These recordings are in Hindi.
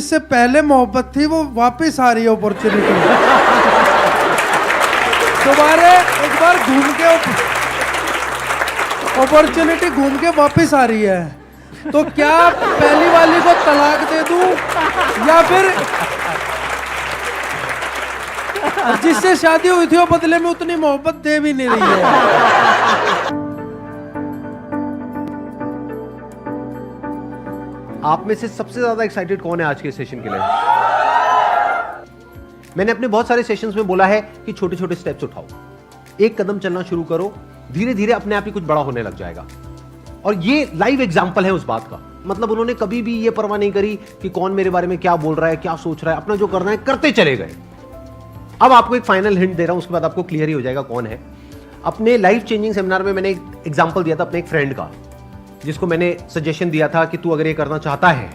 इससे पहले मोहब्बत थी वो वापस आ रही है अपॉर्चुनिटी। दोबारा एक बार घूम के अपॉर्चुनिटी घूम के वापस आ रही है। तो क्या पहली वाली को तलाक दे दूं या फिर जिससे शादी हुई थी वो बदले में उतनी मोहब्बत दे भी नहीं रही है। आप में से सबसे ज्यादा एक्साइटेड कौन है आज के सेशन के लिए? मैंने अपने बहुत सारे सेशंस में बोला है कि छोटे छोटे स्टेप्स उठाओ, एक कदम चलना शुरू करो, धीरे धीरे अपने आप ही कुछ बड़ा होने लग जाएगा। और ये लाइव एग्जांपल है उस बात का। मतलब उन्होंने कभी भी ये परवाह नहीं करी कि कौन मेरे बारे में क्या बोल रहा है, क्या सोच रहा है, अपना जो करना है करते चले गए। अब आपको एक फाइनल हिंट दे रहा हूं, उसके बाद आपको क्लियर ही हो जाएगा कौन है। अपने लाइफ चेंजिंग सेमिनार में मैंने एक एग्जांपल दिया था अपने एक फ्रेंड का, जिसको मैंने सजेशन दिया था कि तू अगर ये करना चाहता है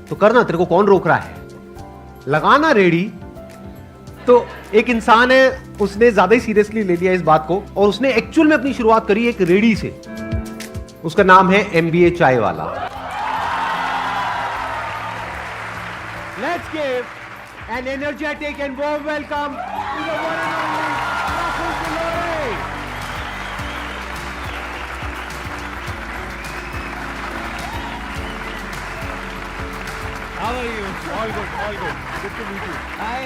तो करना, तेरे को कौन रोक रहा है, लगाना रेडी। तो एक इंसान है, उसने ज्यादा ही सीरियसली ले लिया इस बात को और उसने एक्चुअल में अपनी शुरुआत करी एक रेडी से। उसका नाम है MBA चाय वाला। Let's give an energetic and warm welcome to the one and only Rahul Tilori. How are you? All good, all good. Good to meet you. Hi.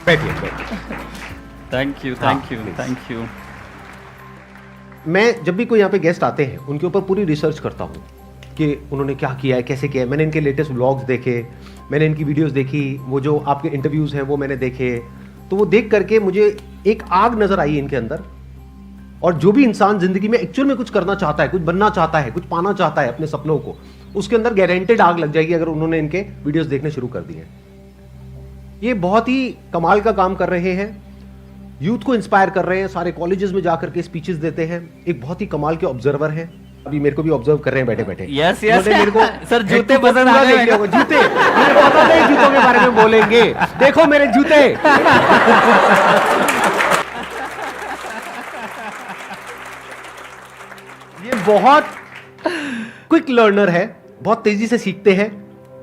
बैठिए बैठिए। Thank you, thank you, thank you. मैं जब भी कोई यहाँ पे गेस्ट आते हैं उनके ऊपर पूरी रिसर्च करता हूँ कि उन्होंने क्या किया है, कैसे किया है। मैंने इनके लेटेस्ट व्लॉग्स देखे, मैंने इनकी वीडियोस देखी, वो जो आपके इंटरव्यूज हैं वो मैंने देखे। तो वो देख करके मुझे एक आग नजर आई इनके अंदर। और जो भी इंसान जिंदगी में एक्चुअल में कुछ करना चाहता है, कुछ बनना चाहता है, कुछ पाना चाहता है अपने सपनों को, उसके अंदर गारंटेड आग लग जाएगी अगर उन्होंने इनके वीडियोस देखने शुरू कर दिए। ये बहुत ही कमाल का काम कर रहे हैं, यूथ को इंस्पायर कर रहे हैं, सारे कॉलेजेस में जाकर के स्पीचेस देते हैं। एक बहुत ही कमाल के ऑब्जर्वर हैं, अभी मेरे को भी ऑब्जर्व कर रहे हैं बैठे बैठे। Yes, yes. मेरे को सर जूते पसंद आ गए मेरे को। जूते मुझे पता नहीं, जूतों के बारे में बोलेंगे। देखो मेरे जूते। ये बहुत क्विक लर्नर है, बहुत तेजी से सीखते हैं।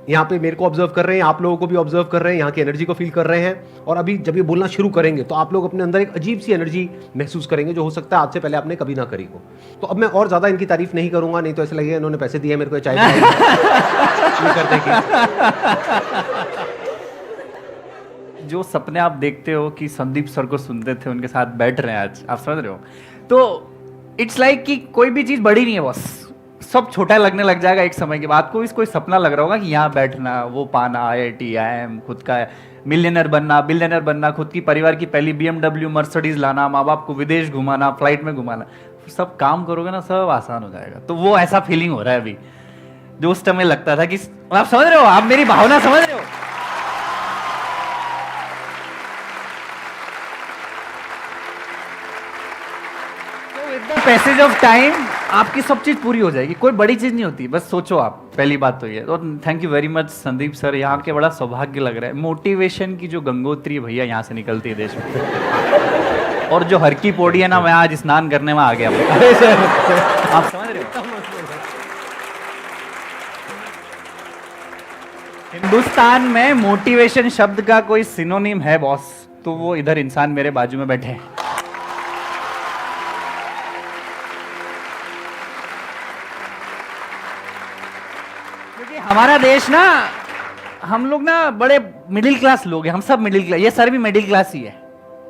यहाँ पे मेरे को ऑब्जर्व कर रहे हैं, आप लोगों को भी ऑब्जर्व कर रहे हैं, यहाँ की एनर्जी को फील कर रहे हैं। और अभी जब ये बोलना शुरू करेंगे तो आप लोग अपने अंदर एक अजीब सी एनर्जी महसूस करेंगे जो हो सकता है आज से पहले आपने कभी ना करी हो। तो अब मैं और ज्यादा इनकी तारीफ नहीं करूंगा, नहीं तो ऐसा लगेगा इन्होंने पैसे दिए मेरे को चाय करने की। जो सपने आप देखते हो कि संदीप सर को सुनते थे, उनके साथ बैठ रहे हैं आज, आप समझ रहे हो? तो इट्स लाइक कि कोई भी चीज बड़ी नहीं है, बस सब छोटा लगने लग जाएगा एक समय के बाद। कोई कोई सपना लग रहा होगा कि यहाँ बैठना, वो पाना, IIT, IIM, खुद का मिलियनर बनना, बिलियनर बनना, खुद की परिवार की पहली BMW मर्सिडीज लाना, माँ बाप को विदेश घुमाना, फ्लाइट में घुमाना, सब काम करोगे ना सब आसान हो जाएगा। तो वो ऐसा फीलिंग हो रहा है अभी, जो उस समय लगता था कि आप समझ रहे हो, आप मेरी भावना समझ रहे हो। पैसेज ऑफ टाइम आपकी सब चीज पूरी हो जाएगी, कोई बड़ी चीज नहीं होती, बस सोचो आप। पहली बात तो ये। और thank you very much Sandeep sir, यहाँ के बड़ा सौभाग्य लग रहा है। मोटिवेशन की जो गंगोत्री भैया यहाँ से निकलती है देश में, और जो हर की पौड़ी है ना, मैं आज स्नान करने में आ गया। आप समझ रहे हो? हिंदुस्तान में मोटिवेशन शब्द का कोई सिनोनिम है बॉस, तो वो इधर इंसान मेरे बाजू में बैठे हैं। हमारा देश ना, हम लोग ना बड़े मिडिल क्लास लोग हैं, हम सब मिडिल क्लास, ये सर भी मिडिल क्लास ही है।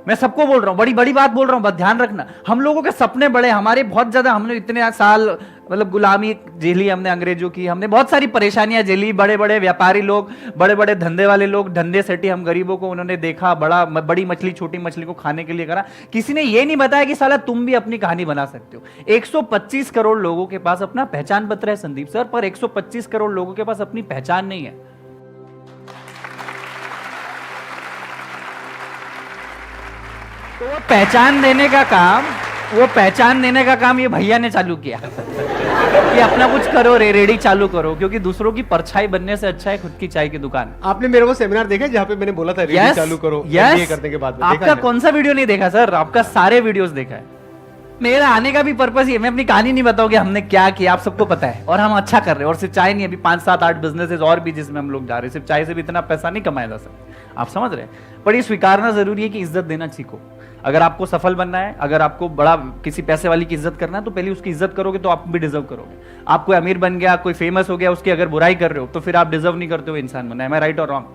मैं सबको बोल रहा हूँ, बड़ी बड़ी बात बोल रहा हूँ, बस ध्यान रखना। हम लोगों के सपने बड़े, हमारे बहुत ज्यादा, हमने इतने साल मतलब गुलामी झेली हमने अंग्रेजों की, हमने बहुत सारी परेशानियां झेली। बड़े बड़े व्यापारी लोग, बड़े बड़े धंधे वाले लोग, धंधे सेठी हम गरीबों को उन्होंने देखा, बड़ी मछली छोटी मछली को खाने के लिए करा। किसी ने ये नहीं बताया कि साला तुम भी अपनी कहानी बना सकते हो। 125 करोड़ लोगों के पास अपना पहचान पत्र है संदीप सर, पर 125 करोड़ लोगों के पास अपनी पहचान नहीं है। तो वो पहचान देने का काम ये भैया ने चालू किया कि अपना कुछ करो, रेडी चालू करो, क्योंकि दूसरों की परछाई बनने से अच्छा है खुद की चाय की दुकान। आपने मेरे को सेमिनार देखा जहाँ पे मैंने बोला था रेडी चालू करो, ये करने के बाद आपका कौन सा वीडियो नहीं देखा सर? आपका सारे वीडियोस देखा है। मेरा आने का भी पर्पस ही है, मैं अपनी कहानी नहीं बताऊंगी हमने क्या किया, आप सबको पता है, और हम अच्छा कर रहे हैं। और सिर्फ चाय नहीं, अभी 5 7 8 बिजनेसेस और भी जिसमें हम लोग जा रहे हैं। सिर्फ चाय से भी इतना पैसा नहीं कमाया जा सकता, आप समझ रहे हैं। पर ये स्वीकारना जरूरी है कि इज्जत देना सीखो। अगर आपको सफल बनना है, अगर आपको बड़ा किसी पैसे वाली की इज्जत करना है, तो पहले उसकी इज्जत करोगे तो आप भी डिजर्व करोगे। आप कोई अमीर बन गया, कोई फेमस हो गया, उसकी अगर बुराई कर रहे हो तो फिर आप डिजर्व नहीं करते हो इंसान बनना। एम आई राइट और रॉन्ग?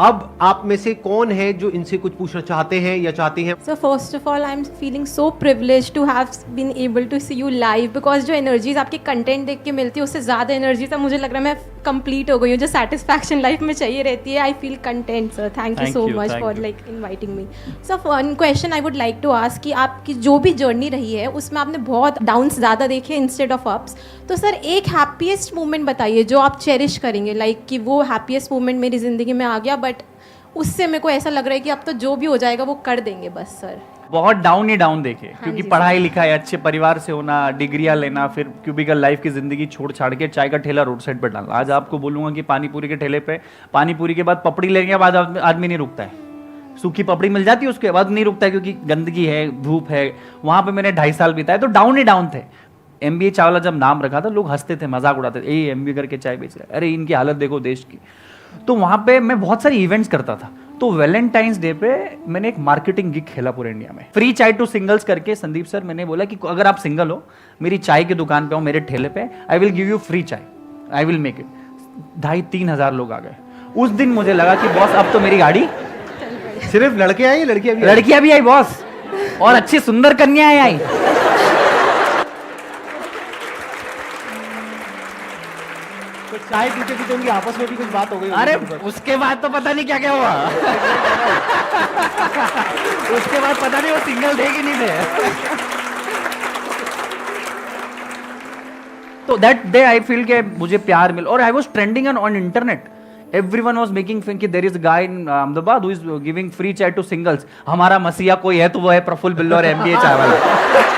अब आप में से कौन है जो इनसे कुछ पूछना चाहते हैं या चाहती हैं? So first of all, I'm feeling so privileged to have been able to see you live because जो energies आपके कंटेंट देख के मिलती है उससे ज़्यादा एनर्जी तो मुझे लग रहा है मैं कंप्लीट हो गई हूँ। जो सेटिस्फैक्शन लाइफ में चाहिए रहती है, I feel content sir. Thank you so much for like inviting me. Sir one question I would like to ask कि आपकी जो भी जर्नी रही है उसमें आपने बहुत डाउन्स ज़्यादा देखे इंस्टेड ऑफ अप्स। तो सर एक हैप्पीएस्ट मोमेंट बताइए जो आप चेरिश करेंगे, लाइक कि वो हैप्पीएस्ट मोमेंट मेरी ज़िंदगी में आ गया बट उससे मेरे को ऐसा लग रहा है कि अब तो जो भी हो जाएगा वो कर देंगे बस सर। बहुत डाउन ही डाउन देखे, क्योंकि जी, पढ़ाई लिखाई, अच्छे परिवार से होना, डिग्रियां लेना, फिर क्यूबिकल लाइफ की जिंदगी छोड़ छाड़ के चाय का ठेला रोड साइड पर डालना। आज आपको बोलूंगा कि पानी पूरी के ठेले पे पानी पूरी के बाद पपड़ी लेने के बाद आदमी नहीं रुकता है। सूखी पपड़ी मिल जाती है उसके बाद नहीं रुकता है, क्योंकि गंदगी है, धूप है। वहां पे मैंने 2.5 साल बिताए, तो डाउन ही डाउन थे। MBA चावला जब नाम रखा था लोग हंसते थे, मजाक उड़ाते थे, ये MBA करके चाय बेच रहा है, अरे इनकी हालत देखो देश की। तो वहां पे मैं बहुत सारी इवेंट्स करता था। तो वैलेंटाइंस डे पे मैंने एक मार्केटिंग गिग खेला पूरे इंडिया में, फ्री चाय टू सिंगल्स करके। संदीप सर, मैंने बोला कि अगर आप सिंगल हो, मेरी चाय की दुकान पे हो, मेरे ठेले पे, I will give you free चाय, आई विल मेक इट। 2,500-3 हज़ार लोग आ गए। उस दिन मुझे लगा कि बॉस अब तो मेरी गाड़ी। सिर्फ लड़के आए, लड़कियां भी आई बॉस, और अच्छी सुंदर कन्याएं आई। तो चाय पीते पीते उनकी आपस में भी कुछ बात हो गई? अरे उसके बाद तो पता नहीं क्या क्या हुआ। उसके बाद पता नहीं वो सिंगल थे कि नहीं थे। तो दैट डे आई फील के मुझे प्यार मिल, और I was trending on internet. Everyone was making fun कि there is a guy in Ahmedabad who is giving free chai to singles. हमारा मसीहा कोई है तो वो है प्रफुल्ल बिल्लो और MBA चाय वाला।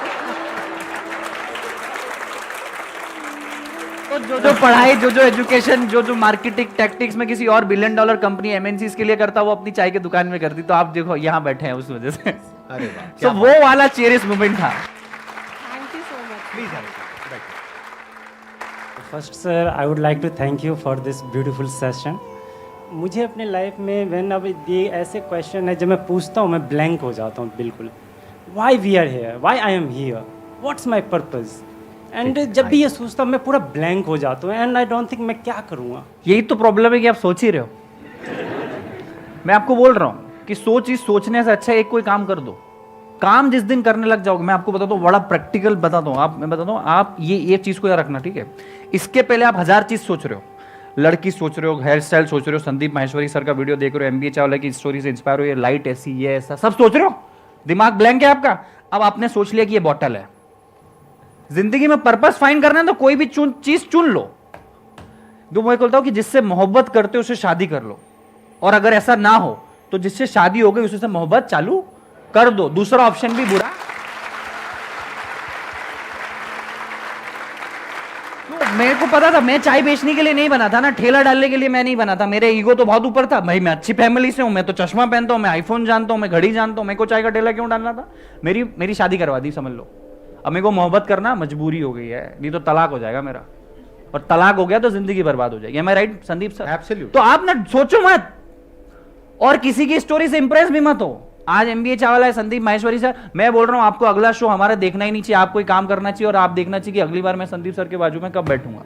तो जो पढ़ाई, जो एजुकेशन, जो मार्केटिंग टैक्टिक्स में किसी और $1 बिलियन कंपनी MNCs के लिए करता, वो अपनी चाय की दुकान में करती। तो आप देखो यहाँ बैठे हैं उस वजह से। अरे वाह, तो वो वाला चेरिश मोमेंट था। Thank you so much. Please first sir, I would like to thank you for this beautiful session. मुझे अपने लाइफ में व्हेन अब ये ऐसे क्वेश्चन है जब मैं पूछता हूँ मैं ब्लैंक हो जाता हूँ बिल्कुल। Why we are here, why I am here, what's my purpose. And जब भी ये सोचता हूँ मैं पूरा ब्लैंक हो जाता हूँ एंड आई डोंट थिंक मैं क्या करूँगा। यही तो प्रॉब्लम है कि आप सोच ही रहे हो। मैं आपको बोल रहा हूँ कि सोचने से अच्छा एक कोई काम कर दो। काम जिस दिन करने लग जाओगे, मैं आपको बताता हूँ, बड़ा प्रैक्टिकल बताता हूँ। मैं बताता हूँ, आप ये चीज को याद रखना, ठीक है? इसके पहले आप 1000 चीज सोच रहे हो, लड़की सोच रहे हो, हेयर स्टाइल सोच रहे हो, संदीप माहेश्वरी सर का वीडियो देख रहे हो, MBA चावला की स्टोरी से इंस्पायर हो, ये लाइट ऐसी, ये ऐसा सब सोच रहे हो, दिमाग ब्लैंक है आपका। अब आपने सोच लिया कि ये बॉटल है। जिंदगी में पर्पस फाइंड करना है तो कोई भी चीज चुन लो। जो मैं बोलता हूं कि जिससे मोहब्बत करते हो उससे शादी कर लो, और अगर ऐसा ना हो तो जिससे शादी हो गई उससे मोहब्बत चालू कर दो। दूसरा ऑप्शन भी बुरा। तो मेरे को पता था मैं चाय बेचने के लिए नहीं बना था ना, ठेला डालने के लिए मैं नहीं बना था। मेरे ईगो तो बहुत ऊपर था भाई, मैं अच्छी फैमिली से हूं, मैं तो चश्मा पहनता हूं, मैं आईफोन जानता हूं, मैं घड़ी जानता हूं, मेरे को चाय का ठेला क्यों डालना था? मेरी शादी करवा दी, समझ लो। अब मेरे को मोहब्बत करना मजबूरी हो गई है, नहीं तो तलाक हो जाएगा मेरा, और तलाक हो गया तो जिंदगी बर्बाद हो जाएगी। मैं राइट संदीप सर? एब्सोल्यूट। तो आप ना सोचो मत, और किसी की स्टोरी से इंप्रेस भी मत हो। आज MBA चावला है, संदीप माहेश्वरी सर, मैं बोल रहा हूं आपको अगला शो हमारा देखना ही नहीं चाहिए, आपको काम करना चाहिए, और आप देखना चाहिए कि अगली बार मैं संदीप सर के बाजू में कब बैठूंगा।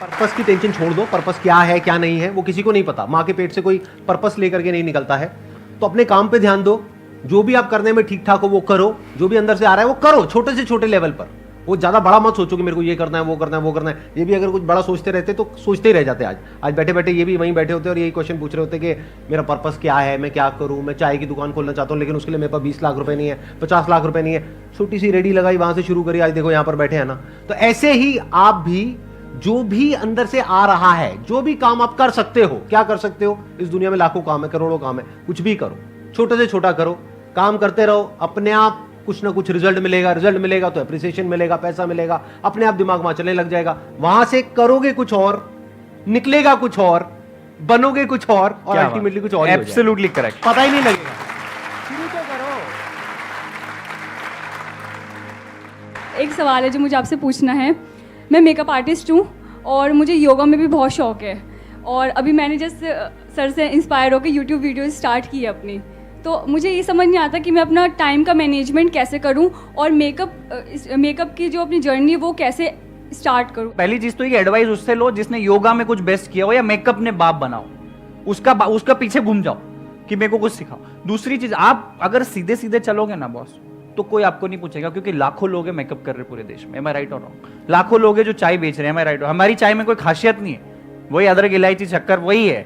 पर्पस की टेंशन छोड़ दो। पर्पस क्या है क्या नहीं है वो किसी को नहीं पता। माँ के पेट से कोई पर्पस लेकर के नहीं निकलता है। तो अपने काम पे ध्यान दो, जो भी आप करने में ठीक ठाक हो वो करो, जो भी अंदर से आ रहा है वो करो, छोटे से छोटे लेवल पर। वो ज्यादा बड़ा मत सोचो कि मेरे को ये करना है, वो करना है, वो करना है। ये भी अगर कुछ बड़ा सोचते रहते तो सोचते ही रह जाते। आज बैठे बैठे ये भी वहीं बैठे होते और यही क्वेश्चन पूछ रहे होते कि मेरा पर्पस क्या है, मैं क्या करूं, मैं चाय की दुकान खोलना चाहता हूं, लेकिन उसके लिए मेरे पास 20 लाख रुपए नहीं है, 50 लाख रुपए नहीं है। छोटी सी रेडी लगाई, वहां से शुरू करी, आज देखो यहाँ पर बैठे हैं ना। तो ऐसे ही आप भी, जो भी अंदर से आ रहा है, जो भी काम आप कर सकते हो, क्या कर सकते हो? इस दुनिया में लाखों काम है, करोड़ों काम है, कुछ भी करो, छोटे से छोटा करो, काम करते रहो। अपने आप कुछ ना कुछ रिजल्ट मिलेगा तो एप्रिसिएशन मिलेगा, पैसा मिलेगा, अपने आप दिमाग वहां चलने लग जाएगा। वहां से करोगे कुछ और, निकलेगा कुछ और, बनोगे कुछ और अल्टीमेटली कुछ और ही हो जाएगा। Absolutely correct. पता ही नहीं लगेगा। एक सवाल है जो मुझे आपसे पूछना है। मैं मेकअप आर्टिस्ट हूँ और मुझे योगा में भी बहुत शौक है, और अभी मैंने जस्ट सर से इंस्पायर होकर यूट्यूब वीडियो स्टार्ट की है अपनी। तो मुझे ये समझ नहीं आता कि मैं अपना टाइम का मैनेजमेंट कैसे करूँ और मेकअप की जो अपनी जर्नी है वो कैसे स्टार्ट करूँ। पहली चीज तो ये एडवाइस उससे लो जिसने योगा में कुछ बेस्ट किया हो या मेकअप ने बाप बनाओ, उसका पीछे घूम जाओ कि मेरे को कुछ सिखाओ। दूसरी चीज, आप अगर सीधे सीधे चलोगे ना बॉस, तो कोई आपको नहीं पूछेगा, क्योंकि लाखों लोग हैं मेकअप कर रहे पूरे देश में। एम आई राइट और रॉन्ग? लाखों लोग हैं जो चाय बेच रहे हैं। एम आई राइट? हमारी चाय में कोई खासियत नहीं है, वही अदरक इलायची शक्कर वही है,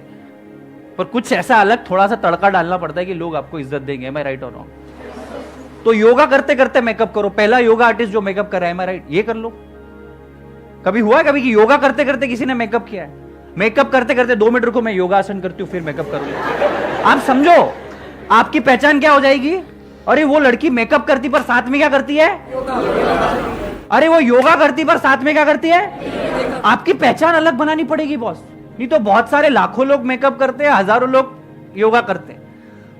पर कुछ ऐसा अलग थोड़ा सा तड़का डालना पड़ता है कि लोग आपको इज्जत देंगे। एम आई राइट और रॉन्ग? तो योगा करते करते मेकअप करो। पहला योगा आर्टिस्ट जो मेकअप कर रहा है, एम आई राइट? ये कर लो। कभी हुआ है कभी कि योगा करते करते किसी ने मेकअप किया है? मेकअप करते करते 2 मिनट रुको, मैं योगा आसन करती हूँ फिर मेकअप करूंगी। आप समझो आपकी पहचान क्या हो जाएगी। अरे वो लड़की मेकअप करती पर साथ में क्या करती है? अरे वो योगा करती पर साथ में क्या करती है? आपकी पहचान अलग बनानी पड़ेगी बॉस, नहीं तो बहुत सारे लाखों लोग मेकअप करते हैं, हजारों लोग योगा करते हैं।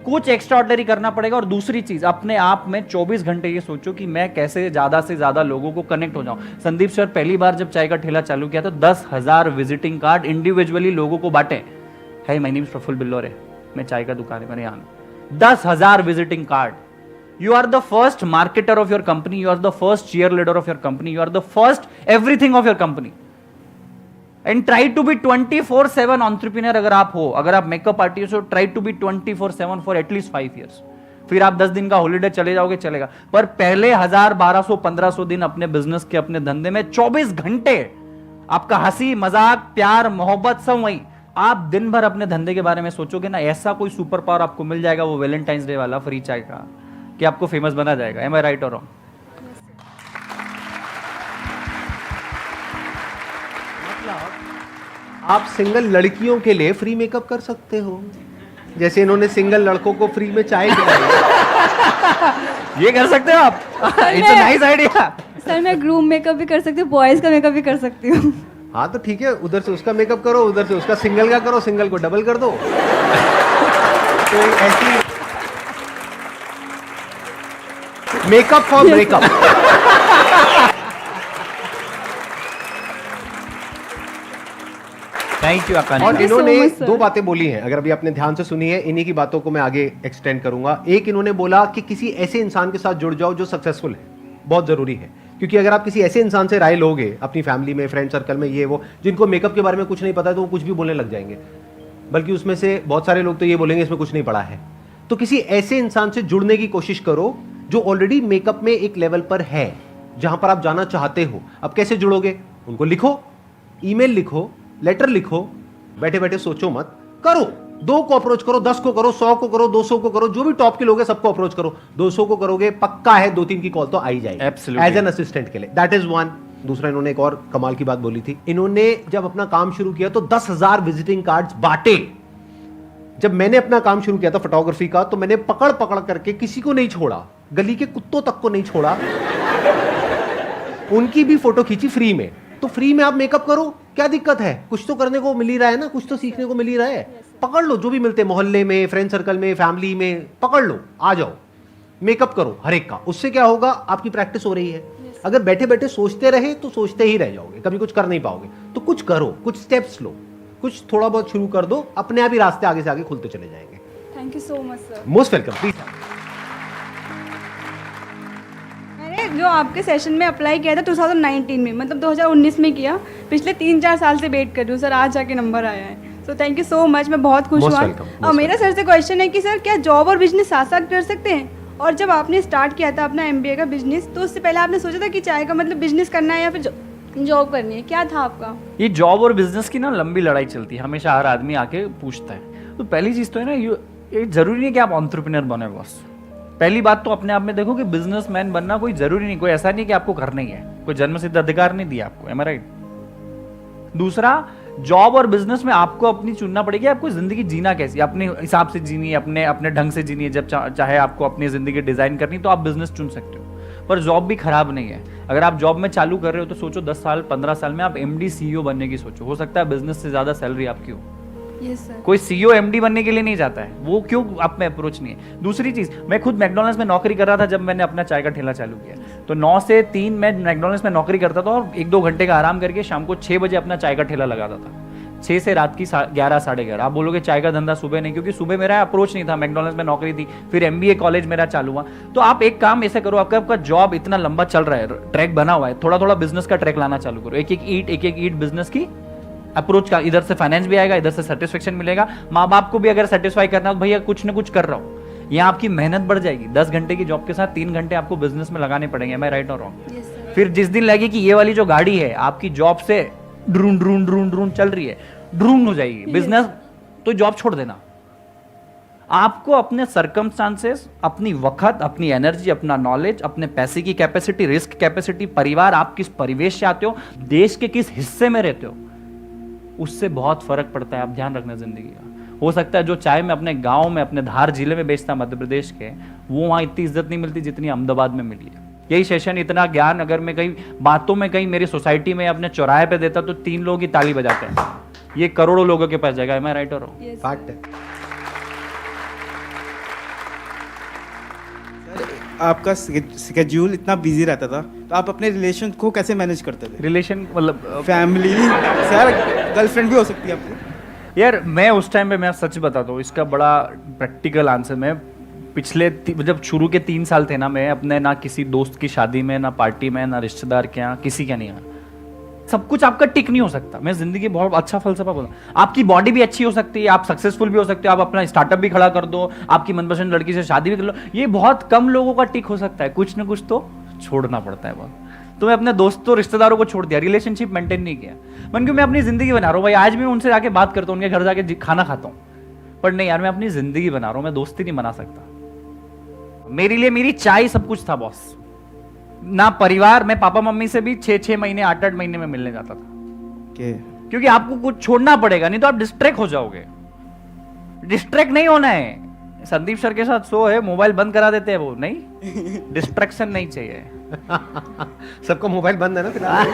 कुछ एक्स्ट्राऑर्डिनरी करना पड़ेगा। और दूसरी चीज, अपने आप में 24 घंटे ये सोचो कि मैं कैसे ज्यादा से ज्यादा लोगों को कनेक्ट हो जाऊं। संदीप सर पहली बार जब चाय का ठेला चालू किया तो 10,000 विजिटिंग कार्ड इंडिविजुअली लोगों को बांटे। Hi my name is Praful Billore, मैं चाय का दुकान है मेरे यहाँ। 10,000 visiting card. You are the first marketer of your company. You are the first cheerleader of your company. You are the first everything of your company. And try to be 24/7 entrepreneur अगर आप हो, अगर आप मेकअप आर्टिस्ट हो, try to be 24/7 for at least 5 years. फिर आप 10 दिन का हॉलीडे चले जाओगे, चलेगा, पर पहले 1000, 1200, 1500 दिन अपने बिजनेस के, अपने धंधे में 24 घंटे आपका हंसी मजाक प्यार मोहब्बत सब वही। आप दिन भर अपने धंधे के बारे में सोचोगे ना, ऐसा कोई सुपर पावर आपको मिल जाएगा, वो वैलेंटाइंस डे वाला फ्री चाय का, कि आपको फेमस बना जाएगा। एम आई राइट और रॉन्ग? आप सिंगल लड़कियों के लिए फ्री मेकअप कर सकते हो, जैसे इन्होंने सिंगल लड़कों को फ्री में चाय पिलाई। ये कर सकते हो आप। It's a nice idea. Sir मैं ग्रूम मेकअप भी कर सकती हूँ, बॉयज़ का मेकअप भी कर सकती हूँ। हाँ तो ठीक है, उधर से उसका मेकअप करो, उधर से उसका सिंगल का करो, सिंगल को डबल कर दो। तो ऐसी makeup for breakup. Thank you Akash. और Thank you so इन्होंने much, sir. 2 बातें बोली हैं, अगर अभी आपने ध्यान से सुनी है, इन्हीं की बातों को मैं आगे एक्सटेंड करूंगा। एक, इन्होंने बोला कि किसी ऐसे इंसान के साथ जुड़ जाओ जो सक्सेसफुल है, बहुत जरूरी है, क्योंकि अगर आप किसी ऐसे इंसान से राय लोगे अपनी फैमिली में, फ्रेंड सर्कल में, ये वो, जिनको मेकअप के बारे में कुछ नहीं पता है, तो वो कुछ भी बोलने लग जाएंगे, बल्कि उसमें से बहुत सारे लोग तो ये बोलेंगे इसमें कुछ नहीं पड़ा है। तो किसी ऐसे इंसान से जुड़ने की कोशिश करो जो ऑलरेडी मेकअप में एक लेवल पर है, जहां पर आप जाना चाहते हो। अब कैसे जुड़ोगे? उनको लिखो, ईमेल लिखो, लेटर लिखो, बैठे बैठे सोचो मत, करो। 2 को अप्रोच करो, 10 को करो, 100 को करो, 200 को करो, जो भी टॉप के लोग हैं सबको अप्रोच करो। 200 को करोगे, पक्का है 2-3 की कॉल तो आई जाएगी Absolutely. एज एन असिस्टेंट के लिए। That is one. दूसरा, इन्होंने एक और कमाल की बात बोली थी। इन्होंने जब अपना काम शुरू किया तो 10,000 विजिटिंग कार्ड्स बांटे। जब मैंने अपना काम शुरू किया था फोटोग्राफी का, तो मैंने पकड़ पकड़ करके किसी को नहीं छोड़ा, गली के कुत्तों तक को नहीं छोड़ा, उनकी भी फोटो खींची फ्री में। तो फ्री में आप मेकअप करो, क्या दिक्कत है? कुछ तो करने को मिल ही रहा है ना, कुछ तो सीखने को मिल ही रहा है। पकड़ लो, जो भी मिलते, मोहल्ले में, फ्रेंड सर्कल में, फैमिली में, पकड़ लो, आ जाओ, मेकअप करो हर एक का। उससे क्या होगा? आपकी प्रैक्टिस हो रही है। अगर बैठे बैठे सोचते रहे तो सोचते ही रह जाओगे, कभी कुछ कर नहीं पाओगे। तो कुछ करो, कुछ स्टेप्स लो, कुछ थोड़ा बहुत शुरू कर दो, अपने आप ही रास्ते आगे से आगे खुलते चले जाएंगे। Thank you so much sir. Most welcome, please. मैंने जो आपके सेशन में अप्लाई किया था 2019 में, मतलब 2019 में किया, पिछले 3-4 साल से वेट कर रही हूँ सर, आज जाके नंबर आया है। So thank you so much, मैं बहुत खुश Most हुआ। welcome, most और मेरा सर से क्वेश्चन है कि सर क्या जॉब और बिजनेस साथ साथ कर सकते हैं? और जब आपने स्टार्ट किया था अपना MBA का बिजनेस, तो उससे पहले आपने सोचा था कि चाय का मतलब बिजनेस करना है या फिर जॉब करनी है, क्या था आपका? ये जॉब और बिजनेस की ना लंबी लड़ाई चलती है, हमेशा हर आदमी आके पूछता है। तो पहली चीज तो है ना, ये जरूरी नहीं कि आप एंटरप्रेन्योर बने बॉस। पहली बात तो अपने आप में देखो कि बिजनेसमैन बनना कोई जरूरी नहीं, कोई ऐसा नहीं कि आपको करना ही है, कोई जन्म सिद्ध अधिकार नहीं दिया आपको। एम आई राइट? दूसरा, जॉब और बिजनेस में आपको अपनी चुनना पड़ेगी, आपको जिंदगी जीना कैसी, अपने हिसाब से जीनी, अपने अपने ढंग से जीनी है। जब चाहे आपको अपनी जिंदगी डिजाइन करनी तो आप बिजनेस चुन सकते हो, पर जॉब भी खराब नहीं है। अगर आप जॉब में चालू कर रहे हो तो सोचो 10 साल 15 साल में आप MD CEO बनने की सोचो, हो सकता है बिजनेस से ज्यादा सैलरी आपकी हो। Yes sir. कोई सीईओ एमडी बनने के लिए नहीं जाता है, वो क्यों आप में अप्रोच नहीं है। दूसरी चीज, मैं खुद मैकडॉनल्ड्स में नौकरी कर रहा था जब मैंने अपना चाय का ठेला चालू किया, तो 9 से 3 मैं मैकडॉनल्ड्स में नौकरी करता था और 1-2 घंटे का आराम करके शाम को 6 बजे अपना चाय का ठेला लगाता था, 6 से रात की 11 साढ़े 11। आप बोलोगे चाय का धंधा सुबह नहीं, क्योंकि सुबह मेरा अप्रोच नहीं था, मैकडॉनल्ड्स में नौकरी थी, फिर एमबीए कॉलेज मेरा चालू हुआ। तो आप एक काम ऐसे करो, आपका जॉब इतना लंबा चल रहा है, ट्रैक बना हुआ है, थोड़ा थोड़ा बिजनेस का ट्रैक लाना चालू करो, एक एक ईट बिजनेस की अप्रोच का, इधर से फाइनेंस भी आएगा, इधर से सेटिस्फेक्शन मिलेगा, माँ बाप को भी अगर सेटिस्फाई करना हो तो भैया कुछ ना कुछ कर रहा हूँ, यहाँ आपकी मेहनत बढ़ जाएगी। 10 घंटे की जॉब के साथ 3 घंटे आपको बिजनेस में लगाने पड़ेंगे, मैं राइट और रॉन्ग? Yes sir. फिर जिस दिन लगे कि ये वाली जो गाड़ी है आपकी जॉब से ड्रून चल रही है, ड्रून हो जाएगी बिजनेस, तो जॉब छोड़ देना। आपको अपने सर्कमस्टांसेस, अपनी वक्त, अपनी एनर्जी, अपना नॉलेज, अपने पैसे की कैपेसिटी, रिस्क कैपेसिटी, परिवार, आप किस परिवेश से आते हो, देश के किस हिस्से में रहते हो, उससे बहुत फर्क पड़ता है। आप ध्यान रखना जिंदगी का। हो सकता है जो चाय में अपने गांव में, अपने धार जिले में बेचता मध्य प्रदेश के, वो वहां इतनी इज्जत नहीं मिलती जितनी अहमदाबाद में मिली है। यही सेशन, इतना ज्ञान अगर मैं कहीं बातों में कहीं मेरी सोसाइटी में अपने चौराहे पे देता तो 3 लोग ही ताली बजाते हैं, ये करोड़ों लोगों के पास जाएगा। मैं राइट और रॉन्ग? यस फैक्ट है। आपका स्केड्यूल इतना बिजी रहता था, तो आप अपने रिलेशन को कैसे मैनेज करते थे? रिलेशन मतलब फैमिली सर, गर्लफ्रेंड भी हो सकती है आपकी। यार मैं उस टाइम पे, मैं सच बताता हूँ, इसका बड़ा प्रैक्टिकल आंसर, मैं पिछले जब शुरू के 3 साल थे ना, मैं अपने ना किसी दोस्त की शादी में, ना पार्टी में, ना रिश्तेदार के यहाँ, किसी का नहीं है। सब कुछ आपका टिक नहीं हो सकता। मैं जिंदगी बहुत अच्छा फलसफा बोला, आपकी बॉडी भी अच्छी हो सकती है, आप सक्सेसफुल भी हो सकते हो, आप अपना स्टार्टअप भी खड़ा कर दो, आपकी मनपसंद लड़की से शादी भी कर लो, ये बहुत कम लोगों का टिक हो सकता है। कुछ ना कुछ तो छोड़ना पड़ता है बहुत। तो मैं अपने दोस्तों रिश्तेदारों को छोड़ दिया, रिलेशनशिप मेंटेन नहीं किया। मन क्यों, मैं अपनी जिंदगी बना रहा हूँ भाई, आज भी उनसे जाके बात करता हूँ, उनके घर जाके खाना खाता हूँ, पर नहीं यार, मैं अपनी जिंदगी बना रहा हूँ, मैं दोस्ती नहीं बना सकता। मेरे लिए मेरी चाय सब कुछ था बॉस, ना परिवार। मैं पापा मम्मी से भी 6-6 महीने, 8-8 महीने में मिलने जाता था, क्योंकि आपको कुछ छोड़ना पड़ेगा, नहीं तो आप डिस्ट्रैक्ट हो जाओगे। डिस्ट्रैक्ट नहीं होना है। संदीप सर के साथ शो है, मोबाइल बंद करा देते हैं वो, नहीं, डिस्ट्रैक्शन नहीं चाहिए। सबका मोबाइल बंद है ना फिलहाल।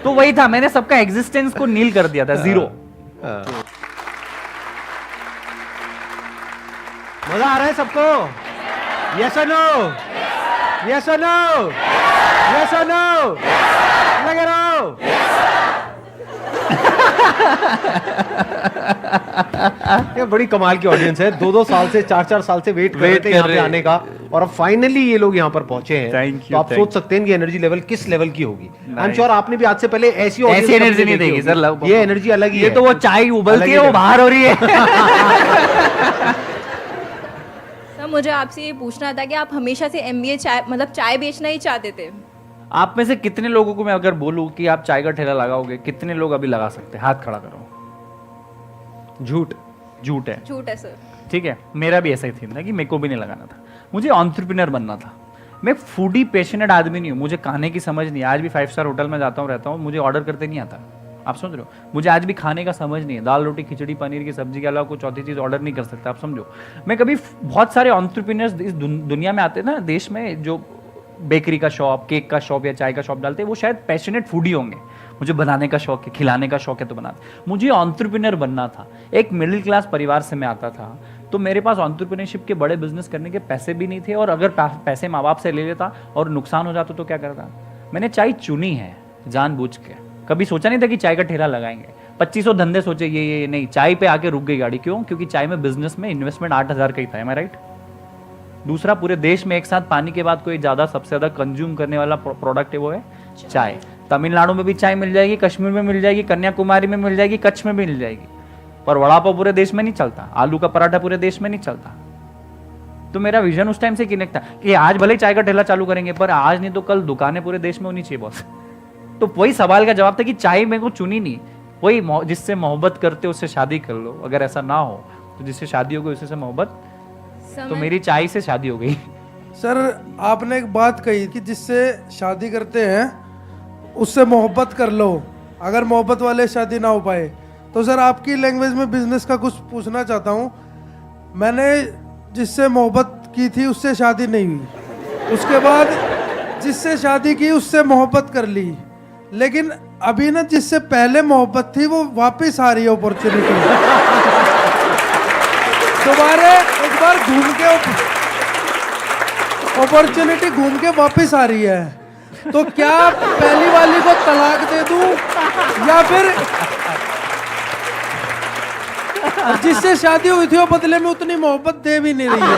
तो वही था, मैंने सबका एग्जिस्टेंस को नील कर दिया था, 0। मजा आ रहा है सबको? यस और नो? यस और नो? यस और नो? लगे रहो। ये बड़ी कमाल की ऑडियंस है, 2-2 साल से, 4-4 साल से वेट कर रहे थे यहाँ पे आने का, और अब फाइनली ये लोग यहाँ पर पहुंचे हैं। Thank you, तो आप सोच सकते हैं कि एनर्जी लेवल किस लेवल की होगी। आई एम श्योर आपने भी आज से पहले ऐसी एनर्जी नहीं देगी सर, ये एनर्जी अलग ही है। ये तो वो चाय उबलती है, वो बाहर हो रही है। सर मुझे आपसे ये पूछना था कि आप हमेशा से एमबीए चाय, मतलब चाय बेचना ही चाहते थे? आप में से कितने लोगों को मैं अगर बोलूं कि आप चाय का ठेला लगाओगे, कितने लोग अभी लगा सकते हैं? हाथ खड़ा करो। झूठ है। झूठ है सर। ठीक है, मेरा भी ऐसा ही थी ना कि मेरे को भी नहीं लगाना था, मुझे एंटरप्रेन्योर बनना था। मैं फूडी पैशनेट आदमी नहीं हूँ, मुझे खाने की समझ नहीं है। आज भी 5 स्टार होटल में जाता हूँ, रहता हूँ, मुझे ऑर्डर करते नहीं आता। आप समझ रहे हो? मुझे आज भी खाने का समझ नहीं है, दाल रोटी खिचड़ी पनीर की सब्जी के अलावा कोई चौथी चीज़ ऑर्डर नहीं कर सकता। आप समझो, मैं कभी, बहुत सारे एंटरप्रेन्योर्स इस दुनिया में आते हैं ना, देश में, जो बेकरी का शॉप, केक का शॉप या चाय का शॉप डालते हैं, वो शायद पैशनेट फूडी होंगे। मुझे बनाने का शौक है, खिलाने का शौक है, तो बनाते। मुझे एंटरप्रेन्योर बनना था। एक मिडिल क्लास परिवार से मैं आता था, तो मेरे पास एंटरप्रेन्योरशिप के बड़े बिजनेस करने के पैसे भी नहीं थे, और अगर पैसे माँ बाप से ले लेता और नुकसान हो जाता तो क्या करता। मैंने चाय चुनी है जानबूझ के, कभी सोचा नहीं था कि चाय का ठेला लगाएंगे। 2500 धंधे सोचे, ये नहीं, चाय पे आके रुक गई गाड़ी। क्यों? क्योंकि चाय में बिजनेस में इन्वेस्टमेंट 8000 का ही था। एम आई राइट? दूसरा, पूरे देश में एक साथ पानी के बाद कोई ज्यादा, सबसे ज्यादा कंज्यूम करने वाला प्रोडक्ट है, वो है चाय। तमिलनाडु में भी चाय मिल जाएगी, कश्मीर में मिल जाएगी, कन्याकुमारी में मिल जाएगी, कच्छ में भी मिल जाएगी, पर वड़ा पाव पूरे देश में नहीं चलता, आलू का पराठा पूरे देश में नहीं चलता। तो मेरा विजन उस टाइम से कनेक्ट था कि आज भले चाय का ठेला चालू करेंगे, पर आज नहीं तो कल दुकानें पूरे देश में होनी चाहिए बॉस। तो वही सवाल का जवाब था कि चाय मेरे को चुनी नहीं, वही जिससे मोहब्बत करते उससे शादी कर लो। अगर ऐसा ना हो तो जिससे शादी हो गई उसी से मोहब्बत, तो मेरी चाय से शादी हो गई। सर आपने एक बात कही कि जिससे शादी करते हैं उससे मोहब्बत कर लो, अगर मोहब्बत वाले शादी ना हो पाए। तो सर आपकी लैंग्वेज में बिजनेस का कुछ पूछना चाहता हूँ। मैंने जिससे मोहब्बत की थी उससे शादी नहीं हुई, उसके बाद जिससे शादी की उससे मोहब्बत कर ली, लेकिन अभी ना जिससे पहले मोहब्बत थी वो वापस आ रही है अपॉर्चुनिटी। दोबारा एक बार घूम के अपॉर्चुनिटी घूम के वापस आ रही है। तो क्या पहली वाली को तलाक दे दूं या फिर जिससे शादी हुई थी वो बदले में उतनी मोहब्बत दे भी नहीं रही है,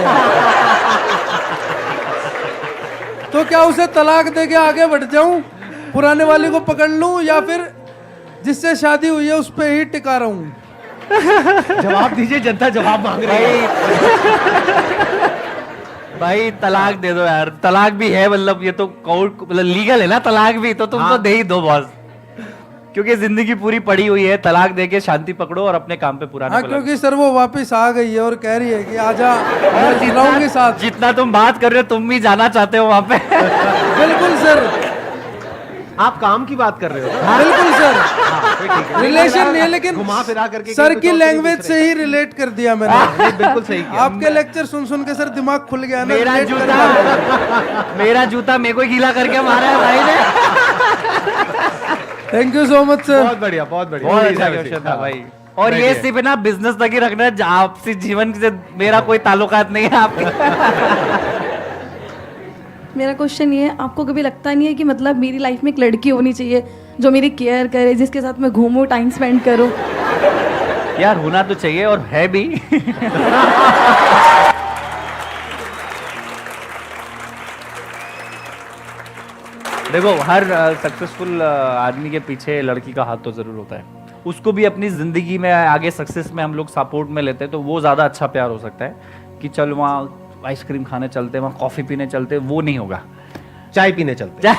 तो क्या उसे तलाक दे के आगे बढ़ जाऊं, पुराने वाली को पकड़ लूं, या फिर जिससे शादी हुई है उस पर ही टिका रहूं? जवाब दीजिए, जनता जवाब मांग रही है। भाई तलाक दे दो यार, तलाक भी है, मतलब ये तो कोर्ट मतलब लीगल है ना तलाक भी, तो तुम तो दे ही दो बॉस, क्योंकि जिंदगी पूरी पड़ी हुई है। तलाक दे के शांति पकड़ो और अपने काम पे पुराने हाँ, क्योंकि सर वो वापस आ गई है और कह रही है कि आजा, मैं जिलाऊंगी साथ। जितना तुम बात कर रहे हो तुम भी जाना चाहते हो वहां पे। बिल्कुल सर, आप काम की बात कर रहे हो ना? बिल्कुल सर, ठीक है। रिलेशन नहीं है, लेकिन घुमा फिरा करके सर की लैंग्वेज से ही रिलेट कर दिया मैंने। नहीं, बिल्कुल सही किया। आपके लेक्चर सुन सुन के सर दिमाग खुल गया ना। मेरा relate कर जूता दिया। मेरा जूता मेरे को ही गीला करके मारा है भाई ने। Thank you so much sir. बहुत बढ़िया, बहुत बढ़िया। बहुत अच्छा वैसे। क्वेश्चन था हाँ। भाई। और ये सिर्फ ना बिजनेस तक ही रखना है, आपसी जीवन से मेरा कोई ताल्लुकात नहीं है आपके। मेरा क्वेश्चन ये है, आपको कभी लगता नहीं है कि मतलब मेरी लाइफ में एक लड़की होनी चाहिए जो मेरी केयर करे, जिसके साथ मैं घूमूं, टाइम स्पेंड करूं? यार होना तो चाहिए और है भी। देखो हर सक्सेसफुल आदमी के पीछे लड़की का हाथ तो जरूर होता है। उसको भी अपनी जिंदगी में आगे सक्सेस में हम लोग सपोर्ट में लेते हैं, तो वो ज्यादा अच्छा प्यार हो सकता है कि चल वहाँ आइसक्रीम खाने चलते हैं, वहाँ कॉफी पीने चलते हैं, वो नहीं होगा। चाय पीने चलते हैं।